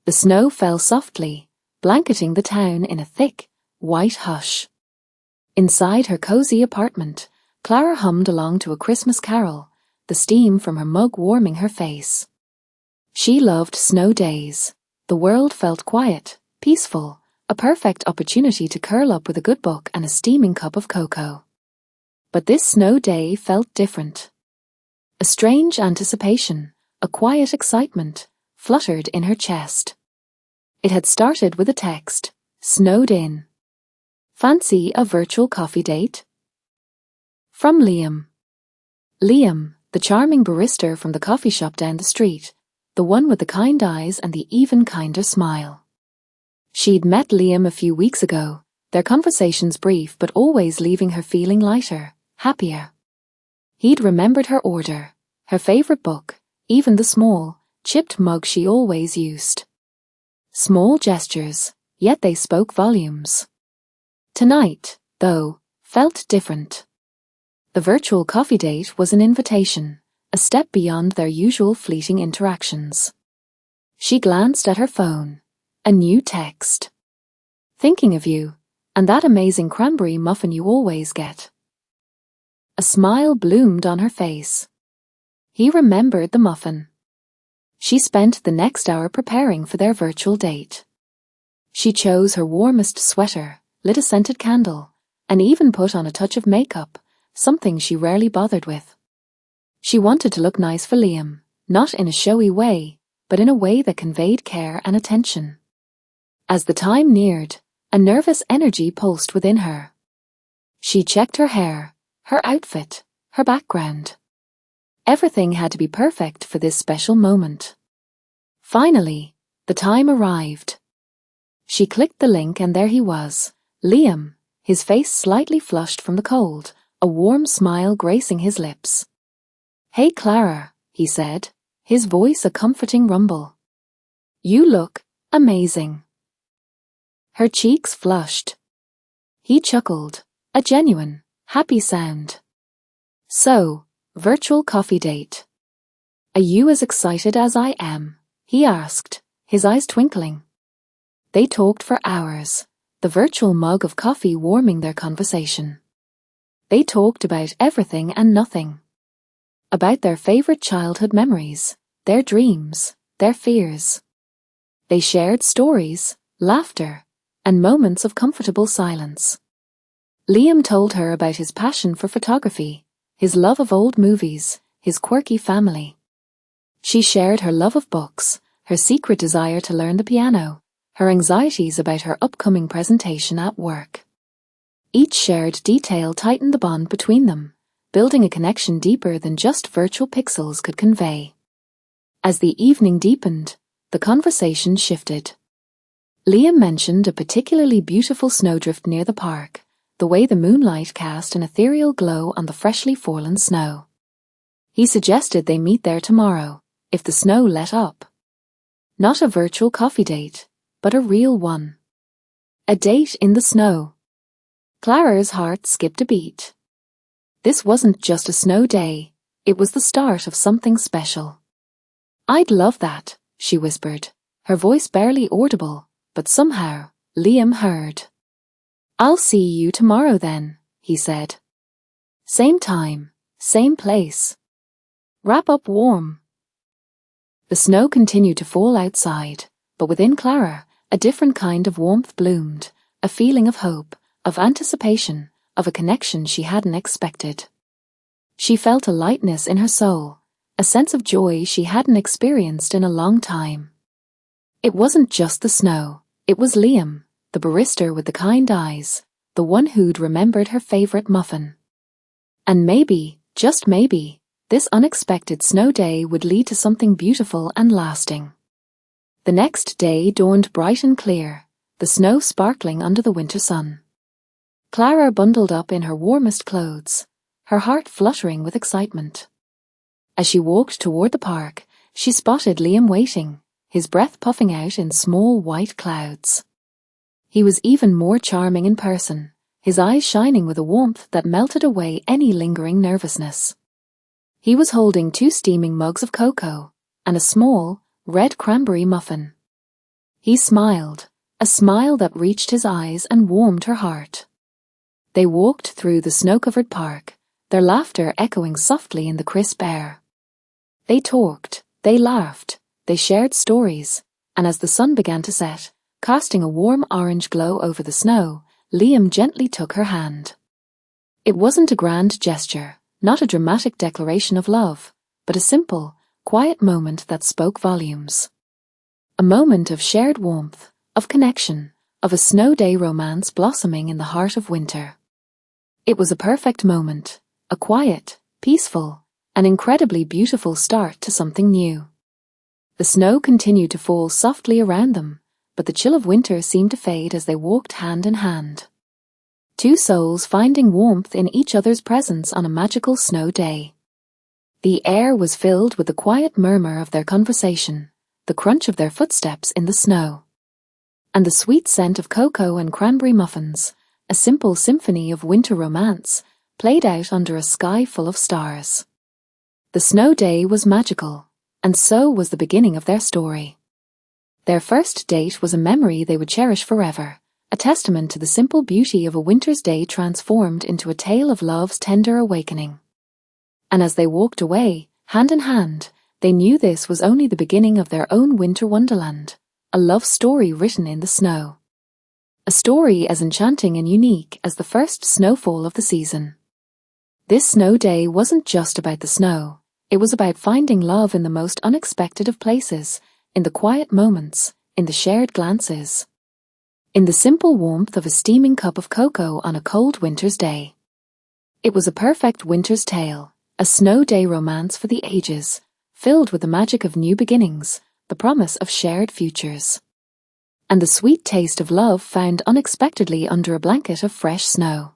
The snow fell softly, blanketing the town in a thick, white hush. Inside her cozy apartment, Clara hummed along to a Christmas carol, the steam from her mug warming her face. She loved snow days. The world felt quiet, peaceful, a perfect opportunity to curl up with a good book and a steaming cup of cocoa. But this snow day felt different. A strange anticipation, a quiet excitement, fluttered in her chest. It had started with a text, snowed in. Fancy a virtual coffee date? From Liam. Liam, the charming barista from the coffee shop down the street, the one with the kind eyes and the even kinder smile. She'd met Liam a few weeks ago, their conversations brief but always leaving her feeling lighter, happier. He'd remembered her order, her favorite book, even the small, chipped mug she always used. Small gestures, yet they spoke volumes. Tonight, though, felt different. The virtual coffee date was an invitation, a step beyond their usual fleeting interactions. She glanced at her phone. A new text. Thinking of you, and that amazing cranberry muffin you always get. A smile bloomed on her face. He remembered the muffin. She spent the next hour preparing for their virtual date. She chose her warmest sweater, lit a scented candle, and even put on a touch of makeup, something she rarely bothered with. She wanted to look nice for Liam, not in a showy way, but in a way that conveyed care and attention. As the time neared, a nervous energy pulsed within her. She checked her hair, her outfit, her background. Everything had to be perfect for this special moment. Finally, the time arrived. She clicked the link and there he was, Liam, his face slightly flushed from the cold, a warm smile gracing his lips. "Hey Clara," he said, his voice a comforting rumble. "You look amazing." Her cheeks flushed. He chuckled, a genuine, happy sound. "So, virtual coffee date. Are you as excited as I am?" he asked, his eyes twinkling. They talked for hours, the virtual mug of coffee warming their conversation. They talked about everything and nothing. About their favorite childhood memories, their dreams, their fears. They shared stories, laughter, and moments of comfortable silence. Liam told her about his passion for photography, his love of old movies, his quirky family. She shared her love of books, her secret desire to learn the piano, her anxieties about her upcoming presentation at work. Each shared detail tightened the bond between them, building a connection deeper than just virtual pixels could convey. As the evening deepened, the conversation shifted. Liam mentioned a particularly beautiful snowdrift near the park, the way the moonlight cast an ethereal glow on the freshly fallen snow. He suggested they meet there tomorrow, if the snow let up. Not a virtual coffee date, but a real one. A date in the snow. Clara's heart skipped a beat. This wasn't just a snow day, it was the start of something special. "I'd love that," she whispered, her voice barely audible, but somehow, Liam heard. "I'll see you tomorrow then," he said. "Same time, same place. Wrap up warm." The snow continued to fall outside, but within Clara, a different kind of warmth bloomed, a feeling of hope, of anticipation, of a connection she hadn't expected. She felt a lightness in her soul, a sense of joy she hadn't experienced in a long time. It wasn't just the snow, it was Liam, the barista with the kind eyes, the one who'd remembered her favorite muffin. And maybe, just maybe, this unexpected snow day would lead to something beautiful and lasting. The next day dawned bright and clear, the snow sparkling under the winter sun. Clara bundled up in her warmest clothes, her heart fluttering with excitement. As she walked toward the park, she spotted Liam waiting, his breath puffing out in small white clouds. He was even more charming in person, his eyes shining with a warmth that melted away any lingering nervousness. He was holding 2 steaming mugs of cocoa and a small, red cranberry muffin. He smiled, a smile that reached his eyes and warmed her heart. They walked through the snow-covered park, their laughter echoing softly in the crisp air. They talked, they laughed, they shared stories, and as the sun began to set, casting a warm orange glow over the snow, Liam gently took her hand. It wasn't a grand gesture, not a dramatic declaration of love, but a simple, quiet moment that spoke volumes. A moment of shared warmth, of connection, of a snow day romance blossoming in the heart of winter. It was a perfect moment, a quiet, peaceful, and incredibly beautiful start to something new. The snow continued to fall softly around them, but the chill of winter seemed to fade as they walked hand in hand. Two souls finding warmth in each other's presence on a magical snow day. The air was filled with the quiet murmur of their conversation, the crunch of their footsteps in the snow, and the sweet scent of cocoa and cranberry muffins, a simple symphony of winter romance, played out under a sky full of stars. The snow day was magical, and so was the beginning of their story. Their first date was a memory they would cherish forever, a testament to the simple beauty of a winter's day transformed into a tale of love's tender awakening. And as they walked away, hand in hand, they knew this was only the beginning of their own winter wonderland, a love story written in the snow. A story as enchanting and unique as the first snowfall of the season. This snow day wasn't just about the snow, it was about finding love in the most unexpected of places, in the quiet moments, in the shared glances. In the simple warmth of a steaming cup of cocoa on a cold winter's day. It was a perfect winter's tale, a snow day romance for the ages, filled with the magic of new beginnings, the promise of shared futures. And the sweet taste of love found unexpectedly under a blanket of fresh snow.